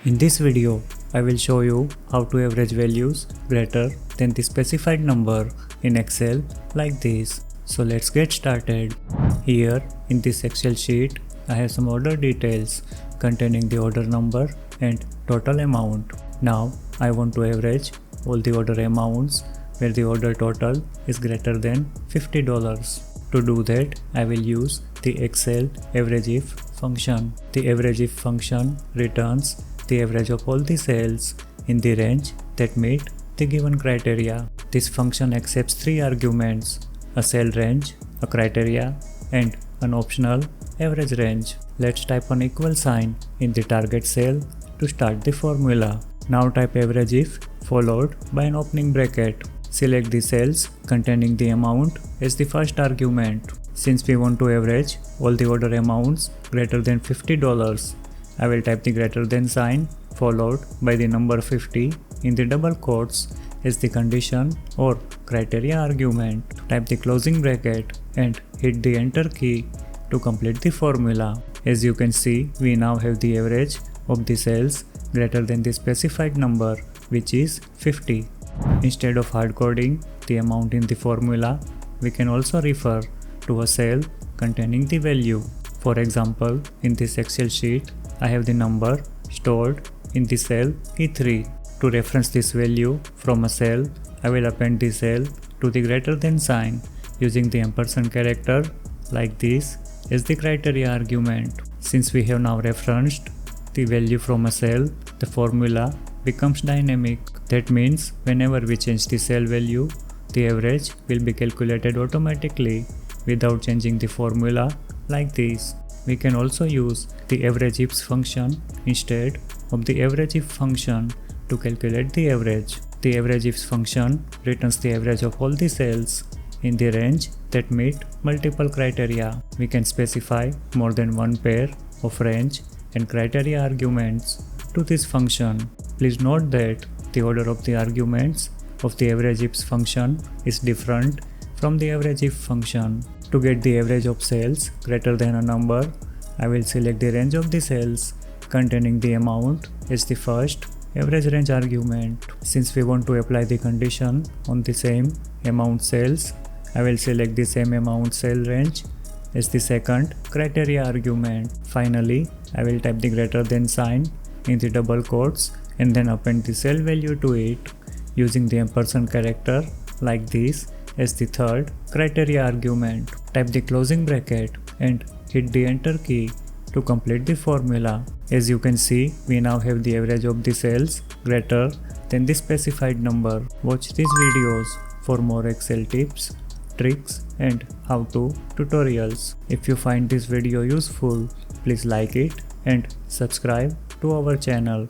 In this video, I will show you how to average values greater than the specified number in Excel like this. So let's get started. Here in this Excel sheet, I have some order details containing the order number and total amount. Now I want to average all the order amounts where the order total is greater than $50. To do that, I will use the Excel AVERAGEIF function. The AVERAGEIF function returns the average of all the cells in the range that meet the given criteria. This function accepts three arguments: a cell range, a criteria, and an optional average range. Let's type an equal sign in the target cell to start the formula. Now type AVERAGEIF followed by an opening bracket. Select the cells containing the amount as the first argument. Since we want to average all the order amounts greater than $50, I will type the greater than sign followed by the number 50 in the double quotes as the condition or criteria argument. Type the closing bracket and hit the enter key to complete the formula. As you can see, we now have the average of the cells greater than the specified number, which is 50. Instead of hard coding the amount in the formula, we can also refer to a cell containing the value. For example, in this Excel sheet, I have the number stored in the cell E3. To reference this value from a cell, I will append the cell to the greater than sign using the ampersand character like this as the criteria argument. Since we have now referenced the value from a cell, the formula becomes dynamic. That means whenever we change the cell value, the average will be calculated automatically without changing the formula like this. We can also use the AVERAGEIFS function instead of the AVERAGEIF function to calculate the average. The AVERAGEIFS function returns the average of all the cells in the range that meet multiple criteria. We can specify more than one pair of range and criteria arguments to this function. Please note that the order of the arguments of the AVERAGEIFS function is different from the AVERAGEIF function. To get the average of cells greater than a number, I will select the range of the cells containing the amount as the first average range argument. Since we want to apply the condition on the same amount cells, I will select the same amount cell range as the second criteria argument. Finally, I will type the greater than sign in the double quotes and then append the cell value to it using the ampersand character like this as the third criteria argument. Type the closing bracket and hit the enter key to complete the formula. As you can see, we now have the average of the cells greater than the specified number. Watch these videos for more Excel tips, tricks and how-to tutorials. If you find this video useful, please like it and subscribe to our channel.